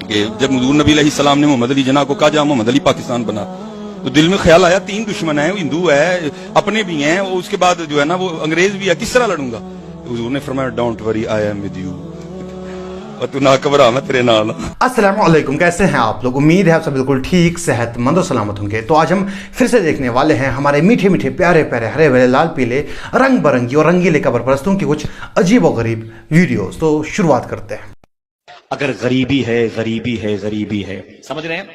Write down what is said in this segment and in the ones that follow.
कि जब हुजूर नबी अलैहिस्सलाम ने मोहम्मद अली जना को कहा जा मोहम्मद अली पाकिस्तान बना, तो दिल में ख्याल आया तीन दुश्मन है, हिंदू है, अपने भी हैं, उसके बाद जो है ना वो अंग्रेज भी है, किस तरह लड़ूंगा। हुजूर ने फरमाया don't worry I am with you, और तू ना घबरा मैं तेरे नाल। अस्सलाम वालेकुम, कैसे हैं आप लोग? उम्मीद है आप सब बिल्कुल ठीक, सेहतमंद और सलामत होंगे। तो आज हम फिर से देखने वाले हैं हमारे मीठे मीठे प्यारे प्यारे हरे भरे लाल पीले रंग बिरंगी और रंगीले कबर परस्तों की कुछ अजीब और गरीब वीडियोस। तो शुरुआत करते हैं। अगर गरीबी है गरीबी है गरीबी है, समझ रहे हैं?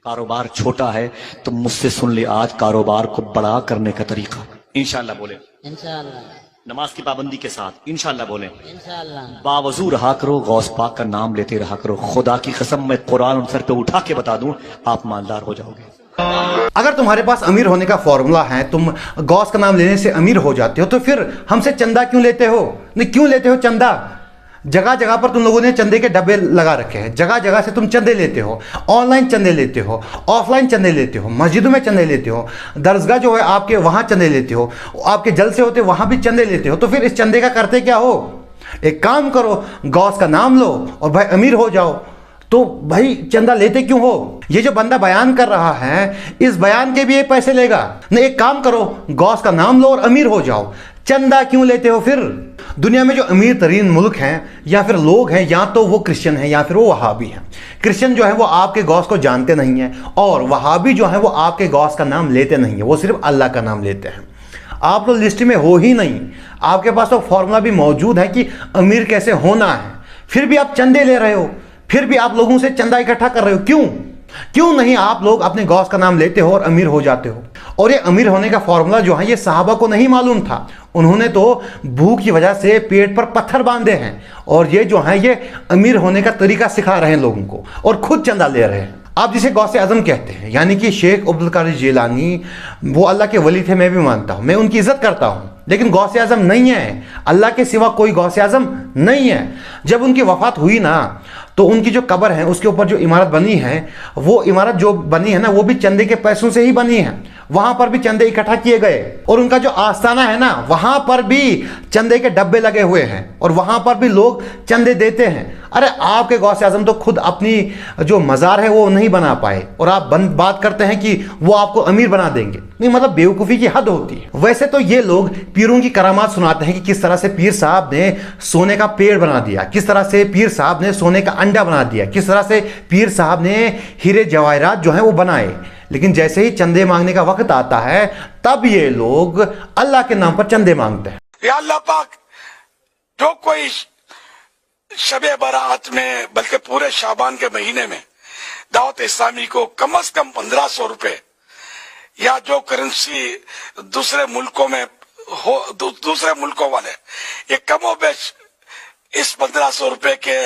कारोबार छोटा है तो मुझसे सुन ले आज कारोबार को बड़ा करने का तरीका। इंशाल्लाह बोले, इंशाल्लाह। नमाज की पाबंदी के साथ इंशाल्लाह बोले, इंशाल्लाह। बावजू रहा करो, गौस पाक का नाम लेते रहा करो। खुदा की कसम मैं कुरान सर पे उठा के बता दूं, आप मालदार हो जाओगे। अगर तुम्हारे पास अमीर होने का फॉर्मूला है, तुम गौस का नाम लेने से अमीर हो जाते हो, तो फिर हमसे चंदा क्यों लेते हो? नहीं, क्यों लेते हो चंदा? जगह जगह पर तुम लोगों ने चंदे के डब्बे लगा रखे हैं, जगह जगह से तुम चंदे लेते हो, ऑनलाइन चंदे लेते हो, ऑफलाइन चंदे लेते हो, मस्जिदों में चंदे लेते हो, दरसगाह जो है आपके वहां चंदे लेते हो, आपके जलसे होते वहां भी चंदे लेते हो। तो फिर इस चंदे का करते क्या हो? एक काम करो, गौस का नाम लो और भाई अमीर हो जाओ। तो भाई चंदा लेते क्यों हो? ये जो बंदा बयान कर रहा है, इस बयान के भी ये पैसे लेगा? नहीं, एक काम करो, गौस का नाम लो और अमीर हो जाओ। चंदा क्यों लेते हो फिर? दुनिया में जो अमीर तरीन मुल्क हैं या फिर लोग हैं, या तो वो क्रिश्चियन हैं या फिर वो वहाबी हैं। क्रिश्चियन जो है वो आपके गौस को जानते नहीं हैं, और वहाबी जो है वो आपके गौस का नाम लेते नहीं है, वो सिर्फ अल्लाह का नाम लेते हैं। आप तो लिस्ट में हो ही नहीं, आपके पास तो फॉर्मूला भी मौजूद है कि अमीर कैसे होना है, फिर भी आप चंदे ले रहे हो, फिर भी आप लोगों से चंदा इकट्ठा कर रहे हो। क्यों नहीं आप लोग अपने गौस का नाम लेते हो और अमीर हो जाते हो? और ये अमीर होने का फॉर्मूला जो है ये सहाबा को नहीं मालूम था, उन्होंने तो भूख की वजह से पेट पर पत्थर बांधे हैं, और ये जो है ये अमीर होने का तरीका सिखा रहे हैं लोगों को, और खुद चंदा ले रहे हैं। आप जिसे गौसे आजम कहते हैं, यानी कि शेख अब्दुल कादिर जिलानी, वो अल्लाह के वली थे, मैं भी मानता हूँ, मैं उनकी इज्जत करता हूँ, लेकिन गौसे आजम नहीं है। अल्लाह के सिवा कोई गौसे आजम नहीं है। जब उनकी वफात हुई ना, तो उनकी जो कब्र है उसके ऊपर जो इमारत बनी है, वो इमारत जो बनी है ना, वो भी चंदे के पैसों से ही बनी है। वहां पर भी चंदे इकट्ठा किए गए, और उनका जो आस्थाना है ना, वहां पर भी चंदे के डब्बे लगे हुए हैं, और वहां पर भी लोग चंदे देते हैं। अरे आपके गौसे आजम तो खुद अपनी जो मज़ार है वो नहीं बना पाए, और आप बात करते हैं कि वो आपको अमीर बना देंगे। नहीं, मतलब बेवकूफ़ी की हद होती है। वैसे तो ये लोग पीरों की करामात सुनाते हैं कि किस तरह से पीर साहब ने सोने का पेड़ बना दिया, किस तरह से पीर साहब ने सोने का अंडा बना दिया, किस तरह से पीर साहब ने हीरे जवाहरात जो है वो बनाए। लेकिन जैसे ही चंदे मांगने का वक्त आता है, तब ये लोग अल्लाह के नाम पर चंदे मांगते हैं। या अल्लाह पाक, जो कोई शबे बरात में, बल्कि पूरे शाबान के महीने में दावत इस्लामी को कम से कम 1500 रुपए, या जो करेंसी दूसरे मुल्कों में हो, दूसरे मुल्कों वाले ये कमो बेश इस 1500 रुपए के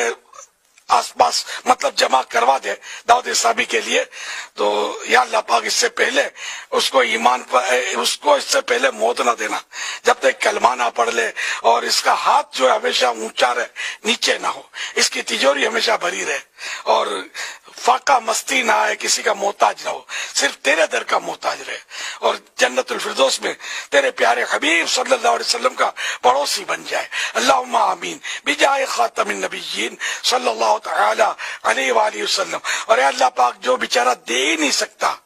आसपास मतलब जमा करवा दे दावत इस्लामी के लिए, तो या अल्लाह पाक इससे पहले उसको ईमान पर, उसको इससे पहले मौत ना देना, जब तक कलमा ना पढ़ ले, और इसका हाथ जो है हमेशा ऊंचा रहे, नीचे ना हो, इसकी तिजोरी हमेशा भरी रहे, और फाका मस्ती ना आए, किसी का मोहताज ना हो, सिर्फ तेरे दर का मोहताज रहे, और जन्नतुल फिरदौस में तेरे प्यारे हबीब सल्लल्लाहु अलैहि वसल्लम का पड़ोसी बन जाए। अल्लाहुम्मा आमीन बिजाए खातमिन नबिय्यीन सल्लल्लाहु तआला अलैहि वसल्लम। और अल्लाह पाक, जो बेचारा दे ही नहीं सकता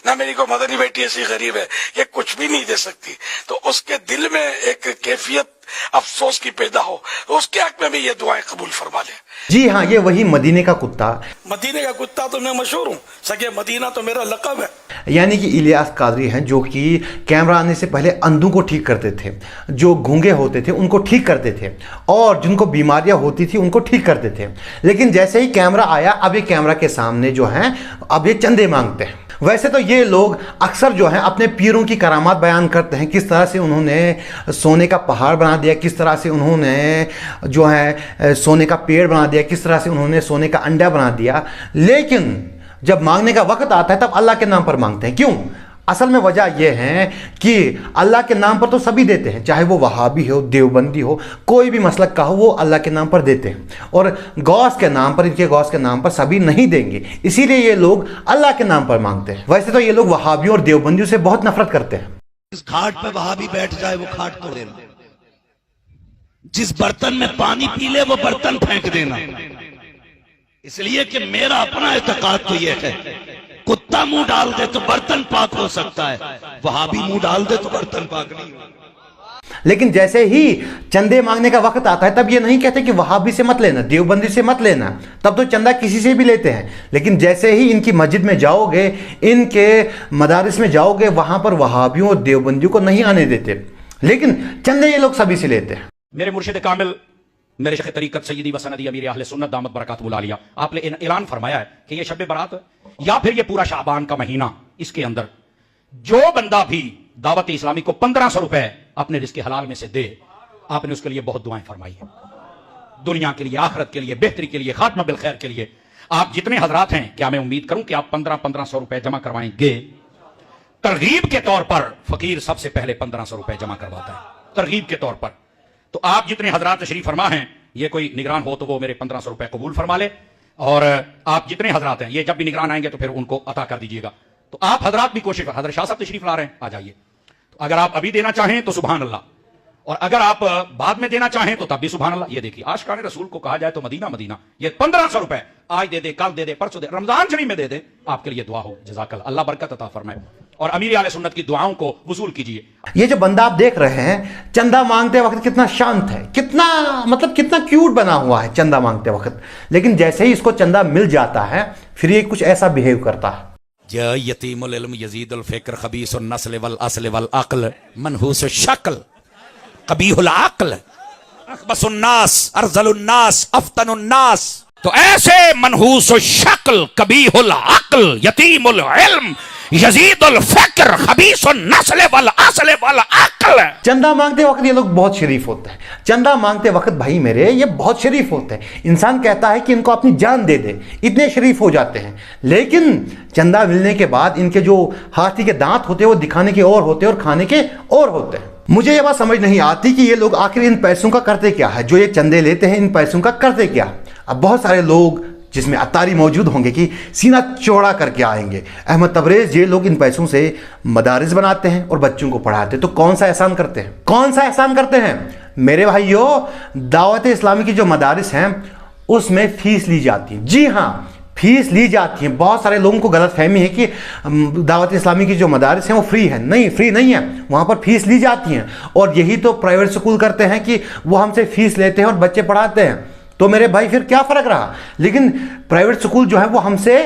ना, मेरी को मदनी बेटी ऐसी गरीब है ये कुछ भी नहीं दे सकती, तो उसके दिल में एक कैफियत अफसोस की पैदा हो, उसके हक में भी ये दुआएं कबूल फरमा ले। जी हाँ, ये वही मदीने का कुत्ता, मदीने का कुत्ता तो मैं मशहूर हूँ, सगे मदीना तो मेरा लक़ब है। यानी कि इलियास कादरी हैं, जो कि कैमरा आने से पहले अंधों को ठीक करते थे, जो गूंगे होते थे उनको ठीक करते थे, और जिनको बीमारियां होती थी उनको ठीक करते थे। लेकिन जैसे ही कैमरा आया, अब ये कैमरा के सामने जो है अब ये चंदे मांगते हैं। वैसे तो ये लोग अक्सर जो है अपने पीरों की करामात बयान करते हैं, किस तरह से उन्होंने सोने का पहाड़ बना दिया, किस तरह से उन्होंने जो है सोने का पेड़ बना दिया, किस तरह से उन्होंने सोने का अंडा बना दिया। लेकिन जब मांगने का वक्त आता है तब अल्लाह के नाम पर मांगते हैं। क्यों? असल में वजह यह है कि अल्लाह के नाम पर तो सभी देते हैं, चाहे वो वहाबी हो, देवबंदी हो, कोई भी मसलक का हो, वो अल्लाह के नाम पर देते हैं, और गौस के नाम पर, इनके गौस के नाम पर सभी नहीं देंगे, इसीलिए ये लोग अल्लाह के नाम पर मांगते हैं। वैसे तो ये लोग वहाबियों और देवबंदियों से बहुत नफरत करते हैं। जिस घाट पे वहाबी बैठ जाए वो घाट तोड़ देना, जिस बर्तन में पानी पी ले वो बर्तन फेंक देना, इसलिए कि मेरा अपना एतकाद तो यह है, कुत्ता मुंह डाल दे तो बर्तन पाक हो सकता है, वहाबी मुंह डाल दे तो बर्तन पाक नहीं होगा। लेकिन जैसे ही चंदे मांगने का वक्त आता है तब ये नहीं कहते कि वहाबी से मत लेना, देवबंदी से मत लेना, तब तो चंदा किसी से भी लेते हैं। लेकिन जैसे ही इनकी मस्जिद में जाओगे, इनके मदारिस में जाओगे, वहां पर वहाबियों और देवबंदियों को नहीं आने देते, लेकिन चंदे ये लोग सभी से लेते हैं। मेरे मुर्शिद कामिल, मेरे शेख तरीकत सय्यदी व सनदी अमीर अहले सुन्नत दामत बरकातुहुल आलिया, आपने ऐलान फरमाया है कि ये शब बारात या फिर ये पूरा शाबान का महीना, इसके अंदर जो बंदा भी दावत इस्लामी को 1500 रुपए अपने रिज़्क़ हलाल में से दे, आपने उसके लिए बहुत दुआएं फरमाई है, दुनिया के लिए, आखिरत के लिए, बेहतरी के लिए, खात्मा बिल खैर के लिए। आप जितने हजरात हैं, क्या मैं उम्मीद करूं कि आप 1500 रुपए जमा करवाएंगे? तरगीब के तौर पर फकीर सबसे पहले 1500 रुपए जमा करवाता है, तरगीब के तौर पर। तो आप जितने हजरात तशरीफ फरमा हैं, ये कोई निगरान हो तो वो मेरे 1500 रुपए कबूल फरमा ले, और आप जितने हजरात हैं, ये जब भी निगरान आएंगे तो फिर उनको अता कर दीजिएगा। तो आप हजरात भी कोशिश, हजरत शाह साहब तशरीफ ला रहे हैं, आ जाइए। तो अगर आप अभी देना चाहें तो सुभान अल्लाह, और अगर आप बाद में देना चाहें तो तब भी सुभान अल्लाह। ये देखिए, आशिकाने रसूल को कहा जाए तो मदीना मदीना। ये 1500 रुपए आज दे दे, कल दे दे, परसों दे, रमजान शरीफ में दे दे, आपके लिए दुआ हो, जज़ाकल्लाह, अल्लाह बरकत अता फरमाए, और अमीर आले सुन्नत की दुआओं को वसूल कीजिए। ये जो बंदा आप देख रहे हैं चंदा मांगते वक्त कितना शांत है, कितना मतलब कितना क्यूट बना हुआ है चंदा मांगते वक्त, लेकिन जैसे ही इसको चंदा मिल जाता है फिर ये कुछ ऐसा बिहेव करता है। यतीमुल इल्म यजीदुल फिक्र खबीसुन नस्ल वल अस्ल वल अक्ल मनहूस शक्ल कबीहुल अक्ल अखबसुन नास अरजलुन नास अफ्तनुन नास। तो ऐसे मनहूस शक्ल कबीहुल अक्ल यतीमुल इल्म यजीदुल फिक्र खबीसुन नस्ल वल अस्ल वल अक्ल। चंदा मांगते वक्त ये लोग बहुत शरीफ होते हैं। चंदा मांगते वक्त भाई मेरे ये बहुत शरीफ होते हैं। इंसान कहता है कि इनको अपनी जान दे दे, इतने शरीफ हो जाते हैं। लेकिन चंदा मिलने के बाद इनके जो हाथी के दांत होते हैं वो दिखाने के और होते हैं और खाने के और होते हैं। मुझे ये बात समझ नहीं आती कि ये लोग आखिर इन पैसों का करते क्या है, जो ये चंदे लेते हैं इन पैसों का करते क्या। अब बहुत सारे लोग जिसमें अतारी मौजूद होंगे कि सीना चौड़ा करके आएंगे, अहमद तबरेज, ये लोग इन पैसों से मदारिस बनाते हैं और बच्चों को पढ़ाते हैं। तो कौन सा एहसान करते हैं, कौन सा एहसान करते हैं मेरे भाइयों? दावत इस्लामी की जो मदारिस हैं उसमें फीस ली जाती है। जी हाँ, फीस ली जाती है। बहुत सारे लोगों को गलत फहमी है कि दावत इस्लामी की जो मदारिस हैं वो फ्री है। नहीं, फ्री नहीं है, वहाँ पर फीस ली जाती है। और यही तो प्राइवेट स्कूल करते हैं कि वो हमसे फीस लेते हैं और बच्चे पढ़ाते हैं। तो मेरे भाई फिर क्या फ़र्क रहा? लेकिन प्राइवेट स्कूल जो है वो हमसे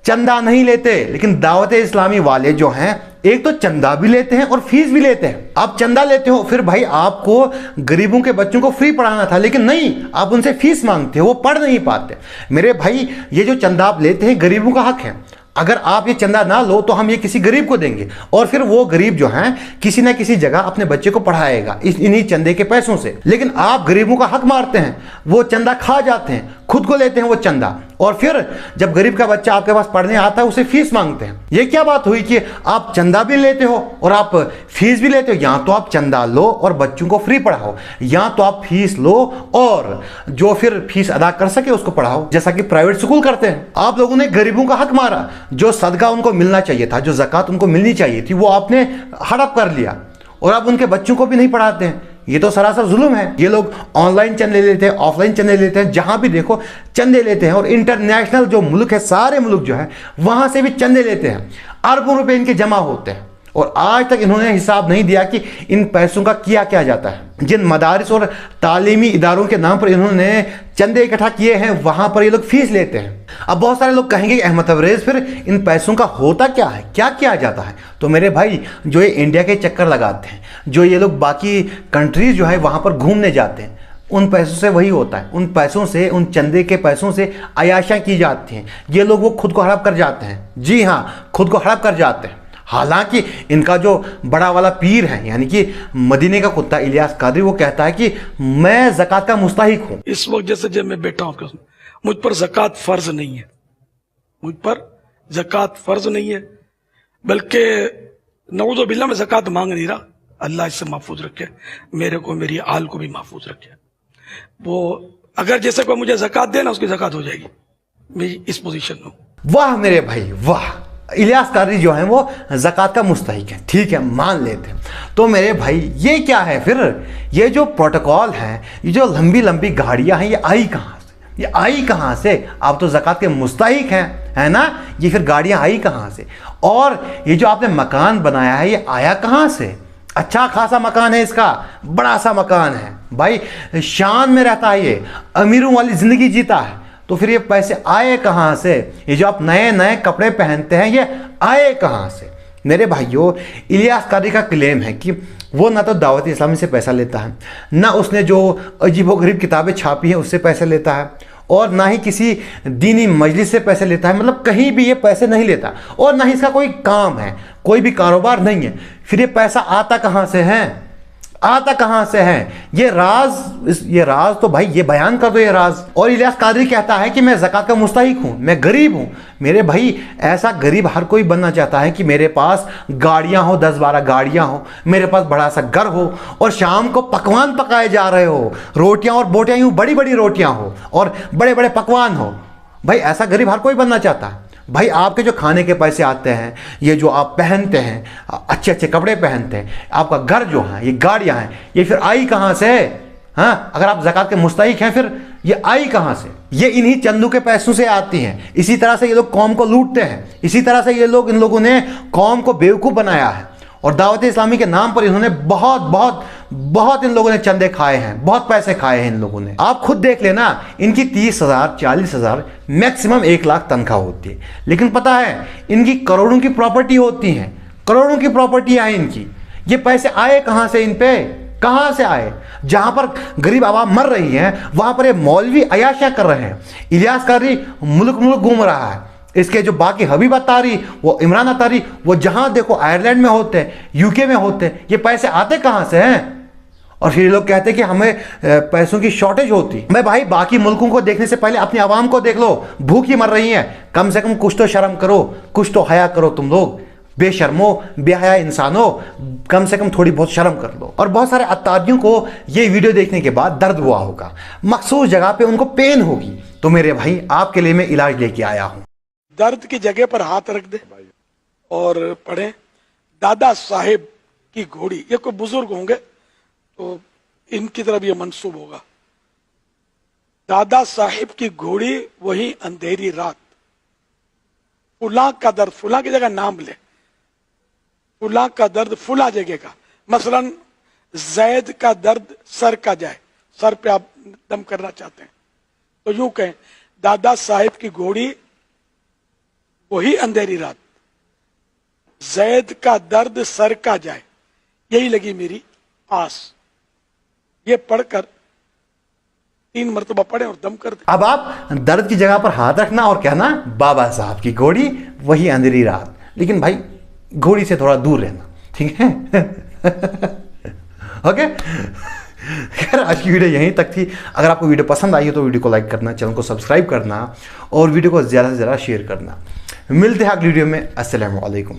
चंदा नहीं लेते, लेकिन दावत इस्लामी वाले जो हैं एक तो चंदा भी लेते हैं और फीस भी लेते हैं। आप चंदा लेते हो, फिर भाई आपको गरीबों के बच्चों को फ्री पढ़ाना था, लेकिन नहीं, आप उनसे फीस मांगते हो, वो पढ़ नहीं पाते। मेरे भाई ये जो चंदा आप लेते हैं गरीबों का हक है। अगर आप ये चंदा ना लो तो हम ये किसी गरीब को देंगे और फिर वो गरीब जो है किसी ना किसी जगह अपने बच्चे को पढ़ाएगा इन्हीं चंदे के पैसों से। लेकिन आप गरीबों का हक मारते हैं, वो चंदा खा जाते हैं, खुद को लेते हैं वो चंदा, और फिर जब गरीब का बच्चा आपके पास पढ़ने आता है उसे फीस मांगते हैं। ये क्या बात हुई कि आप चंदा भी लेते हो और आप फीस भी लेते हो? या तो आप चंदा लो और बच्चों को फ्री पढ़ाओ, या तो आप फीस लो और जो फिर फीस अदा कर सके उसको पढ़ाओ, जैसा कि प्राइवेट स्कूल करते हैं। आप लोगों ने गरीबों का हक मारा, जो सदका उनको मिलना चाहिए था, जो ज़कात उनको मिलनी चाहिए थी, वो आपने हड़प कर लिया और आप उनके बच्चों को भी नहीं पढ़ाते हैं। ये तो सरासर जुल्म है। ये लोग ऑनलाइन चंदे लेते हैं, ऑफलाइन चंदे लेते हैं, जहां भी देखो चंदे लेते हैं। और इंटरनेशनल जो मुल्क है, सारे मुल्क जो है वहां से भी चंदे लेते हैं। अरबों रुपए इनके जमा होते हैं और आज तक इन्होंने हिसाब नहीं दिया कि इन पैसों का किया क्या जाता है। जिन मदारिस और तालीमी इदारों के नाम पर इन्होंने चंदे इकट्ठा किए हैं वहां पर ये लोग फीस लेते हैं। अब बहुत सारे लोग कहेंगे अहमद तबरेज फिर इन पैसों का होता क्या है, क्या किया जाता है? तो मेरे भाई जो ये इंडिया के चक्कर लगाते हैं, जो ये लोग बाकी कंट्रीज जो है वहां पर घूमने जाते हैं, उन पैसों से वही होता है। उन पैसों से, उन चंदे के पैसों से अयाशा की जाती हैं। ये लोग वो खुद को हड़प कर जाते हैं। जी हाँ, खुद को हड़प कर जाते हैं। हालांकि इनका जो बड़ा वाला पीर है, यानी कि मदीने का कुत्ता इलियास कादरी, वो कहता है कि मैं ज़कात का मुस्तहिक हूं। इस वक्त जैसे जब मैं बैठा हूं, मुझ पर ज़कात फर्ज नहीं है, मुझ पर ज़कात फर्ज नहीं है, बल्कि नऊज़ु बिल्लाह में ज़कात मांग नहीं रहा। अल्लाह इससे महफूज रखे, मेरे को, मेरी आल को भी महफूज रखे। वो अगर जैसे कोई मुझे ज़कात देना, उसकी ज़कात हो जाएगी। मैं इस पोजीशन में हूं। वाह मेरे भाई वाह, इलियास कादरी जो है वो ज़कात का मुस्तहिक है, ठीक है, मान लेते हैं। तो मेरे भाई ये क्या है फिर? ये जो प्रोटोकॉल है, ये जो लंबी लंबी गाड़ियां हैं, ये आई कहाँ से? ये आई कहाँ से? आप तो ज़कात के मुस्तहिक हैं, है ना? ये फिर गाड़ियाँ आई कहाँ से? और ये जो आपने मकान बनाया है ये आया कहाँ से? अच्छा खासा मकान है इसका, बड़ा सा मकान है भाई, शान में रहता है ये, अमीरों वाली ज़िंदगी जीता है। तो फिर ये पैसे आए कहाँ से? ये जो आप नए नए कपड़े पहनते हैं ये आए कहाँ से? मेरे भाइयों, इलियास कारी का क्लेम है कि वो ना तो दावत इस्लामी से पैसा लेता है, ना उसने जो अजीबोगरीब किताबें छापी हैं उससे पैसे लेता है, और ना ही किसी दीनी मजलिस से पैसे लेता है। मतलब कहीं भी ये पैसे नहीं लेता, और ना ही इसका कोई काम है, कोई भी कारोबार नहीं है। फिर ये पैसा आता कहाँ से है? आता कहाँ से है? ये राज तो भाई ये बयान कर दो ये राज। और इलियास कादरी कहता है कि मैं ज़कात का मुस्तहिक हूँ, मैं गरीब हूँ। मेरे भाई, ऐसा गरीब हर कोई बनना चाहता है कि मेरे पास गाड़ियाँ हो, 10-12 गाड़ियाँ हो, मेरे पास बड़ा सा घर हो, और शाम को पकवान पकाए जा रहे हो, रोटियाँ और बोटियाँ यूँ बड़ी बड़ी रोटियाँ हो और बड़े बड़े पकवान हो। भाई ऐसा गरीब हर कोई बनना चाहता है। भाई आपके जो खाने के पैसे आते हैं, ये जो आप पहनते हैं, अच्छे अच्छे कपड़े पहनते हैं, आपका घर जो है, ये गाड़ियां हैं, ये फिर आई कहाँ से? हाँ, अगर आप ज़कात के मुस्तहिक हैं फिर ये आई कहाँ से? ये इन्हीं चंदू के पैसों से आती हैं। इसी तरह से ये लोग कौम को लूटते हैं, इसी तरह से इन लोगों ने कौम को बेवकूफ़ बनाया है। और दावत इस्लामी के नाम पर इन्होंने बहुत इन लोगों ने चंदे खाए हैं, बहुत पैसे खाए हैं इन लोगों ने। आप खुद देख लेना, इनकी 30,000 40,000 मैक्सिमम 1 लाख तनख्वाह होती है, लेकिन पता है इनकी करोड़ों की प्रॉपर्टी होती हैं, करोड़ों की प्रॉपर्टी है इनकी। ये पैसे आए कहाँ से? इन पे कहाँ से आए? जहां पर गरीब आवाम मर रही है वहां पर ये मौलवी अयाशा कर रहे हैं। इलियास कारी मुल्क घूम रहा है। इसके जो बाकी हबीब अतारी, वो इमरान अतारी, वो जहां देखो आयरलैंड में होते हैं, यूके में होते हैं। ये पैसे आते कहां से हैं? और फिर लोग कहते हैं कि हमें पैसों की शॉर्टेज होती। मैं भाई, बाकी मुल्कों को देखने से पहले अपनी आवाम को देख लो, भूखी मर रही है। कम से कम कुछ तो शर्म करो, कुछ तो हया करो। तुम लोग बेशर्मो बेहया इंसानों, कम से कम थोड़ी बहुत शर्म कर लो। और बहुत सारे अत्तारियों को ये वीडियो देखने के बाद दर्द हुआ होगा, मखसूस जगह पे उनको पेन होगी। तो मेरे भाई, आपके लिए मैं इलाज लेके आया हूं। दर्द की जगह पर हाथ रख दे और पढ़े दादा साहेब की घोड़ी। ये कोई बुजुर्ग होंगे तो इनकी तरफ ये मंसूब होगा। दादा साहेब की घोड़ी वही अंधेरी रात, फुला का दर्द, फुला की जगह नाम ले, फुला का दर्द फुला जगह का। मसलन जैद का दर्द सर का जाए, सर पे आप दम करना चाहते हैं तो यूं कहें, दादा साहेब की घोड़ी वही अंधेरी रात, जैद का दर्द सर का जाए, यही लगी मेरी आस। ये पढ़कर 3 मरतबा पढ़े और दम कर दे। अब आप दर्द की जगह पर हाथ रखना और कहना, बाबा साहब की घोड़ी वही अंधेरी रात। लेकिन भाई, घोड़ी से थोड़ा दूर रहना, ठीक है? ओके। खैर, आज की वीडियो यहीं तक थी। अगर आपको वीडियो पसंद आई हो तो वीडियो को लाइक करना, चैनल को सब्सक्राइब करना और वीडियो को ज़्यादा से ज़्यादा शेयर करना। मिलते हैं अगली वीडियो में। अस्सलामु अलैकुम।